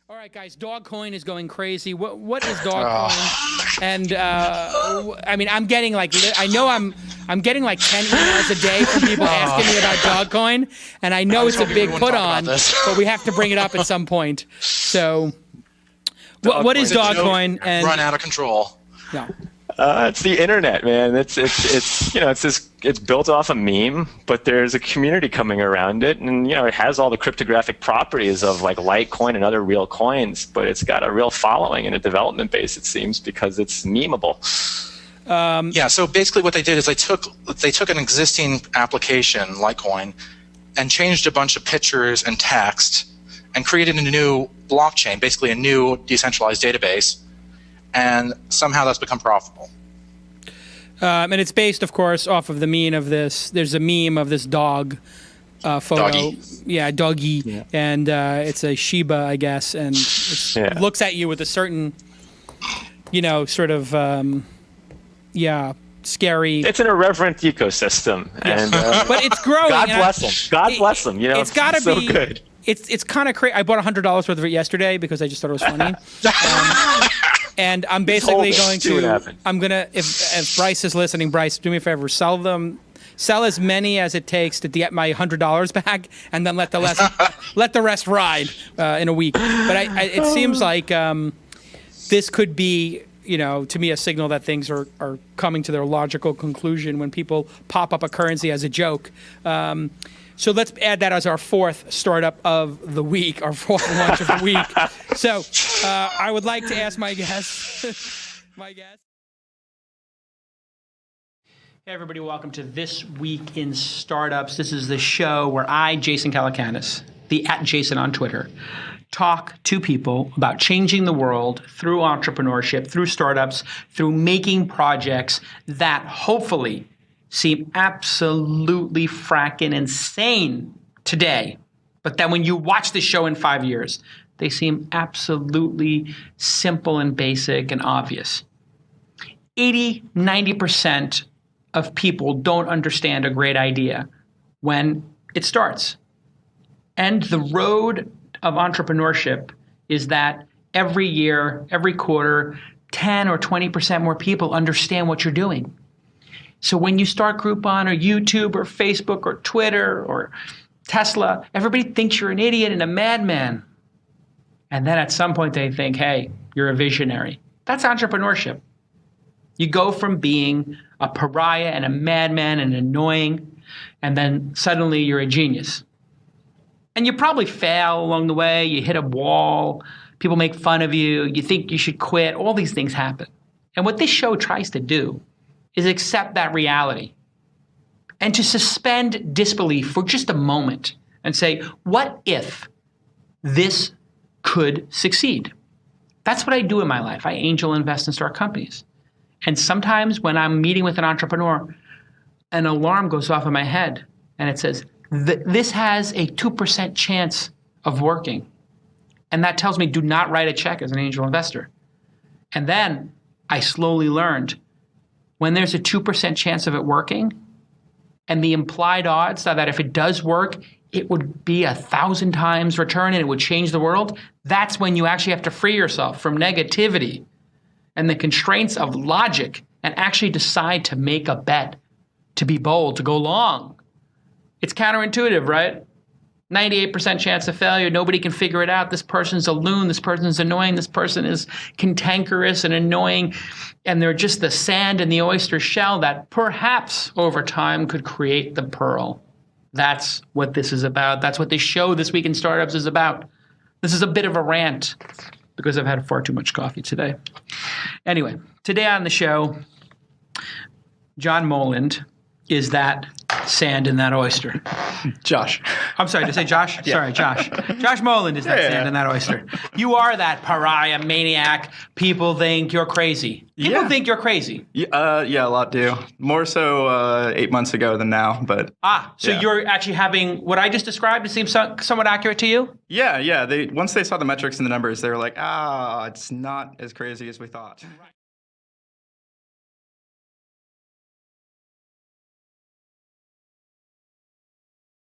All right, guys, Dogcoin is going crazy. What is Dogcoin? And I mean, I'm getting like I'm getting like 10 emails a day from people asking me about Dogcoin, and I know it's a big put on, but we have to bring it up at some point. So, what is Dogcoin? And run out of control. Yeah. It's the internet, man. It's built off a meme, but there's a community coming around it, and it has all the cryptographic properties of like Litecoin and other real coins, but it's got a real following and a development base, it seems, because it's memeable. Yeah. So basically, what they did is they took an existing application, Litecoin, and changed a bunch of pictures and text, and created a new blockchain, basically a new decentralized database. And somehow that's become profitable. And it's based, of course, off of the meme of this. There's a meme of this dog photo. Doggy. Yeah, doggy. Yeah. And it's a Shiba, I guess. And it looks at you with a certain, sort of, scary. It's an irreverent ecosystem. And, but it's growing. God bless them. God bless them. It's got to so be good. It's kind of crazy. I bought $100 worth of it yesterday because I just thought it was funny. And I'm basically going to, if Bryce is listening, Bryce, do me a favor, sell as many as it takes to get my $100 back, and then let the rest ride in a week. But it seems like this could be, to me, a signal that things are coming to their logical conclusion when people pop up a currency as a joke. So let's add that as our fourth startup of the week, our fourth launch of the week. So I would like to ask my guest. Hey, everybody, welcome to This Week in Startups. This is the show where I, Jason Calacanis, the @Jason on Twitter, talk to people about changing the world through entrepreneurship, through startups, through making projects that hopefully seem absolutely fracking insane today. But then when you watch the show in 5 years, they seem absolutely simple and basic and obvious. 90% of people don't understand a great idea when it starts. And the road of entrepreneurship is that every year, every quarter, 10 or 20% more people understand what you're doing. So when you start Groupon or YouTube or Facebook or Twitter or Tesla, everybody thinks you're an idiot and a madman. And then at some point they think, hey, you're a visionary. That's entrepreneurship. You go from being a pariah and a madman and annoying, and then suddenly you're a genius. And you probably fail along the way. You hit a wall. People make fun of you. You think you should quit. All these things happen. And what this show tries to do is accept that reality and to suspend disbelief for just a moment and say, what if this could succeed? That's what I do in my life. I angel invest and start companies. And sometimes when I'm meeting with an entrepreneur, an alarm goes off in my head and it says, this has a 2% chance of working. And that tells me do not write a check as an angel investor. And then I slowly learned when there's a 2% chance of it working, and the implied odds are that if it does work, it would be 1,000 times return and it would change the world, that's when you actually have to free yourself from negativity and the constraints of logic and actually decide to make a bet, to be bold, to go long. It's counterintuitive, right? 98% chance of failure. Nobody can figure it out. This person's a loon. This person's annoying. This person is cantankerous and annoying. And they're just the sand in the oyster shell that perhaps over time could create the pearl. That's what this is about. That's what this show, This Week in Startups, is about. This is a bit of a rant because I've had far too much coffee today. Anyway, today on the show, John Moland is that sand in that oyster. Josh. I'm sorry, did I say Josh? Yeah. Sorry, Josh. Josh Moland is that sand in that oyster. You are that pariah maniac. People think you're crazy. People think you're crazy. Yeah, a lot do. More so 8 months ago than now, but... So you're actually having what I just described, it seems somewhat accurate to you? Yeah. Once they saw the metrics and the numbers, they were like, it's not as crazy as we thought. Right.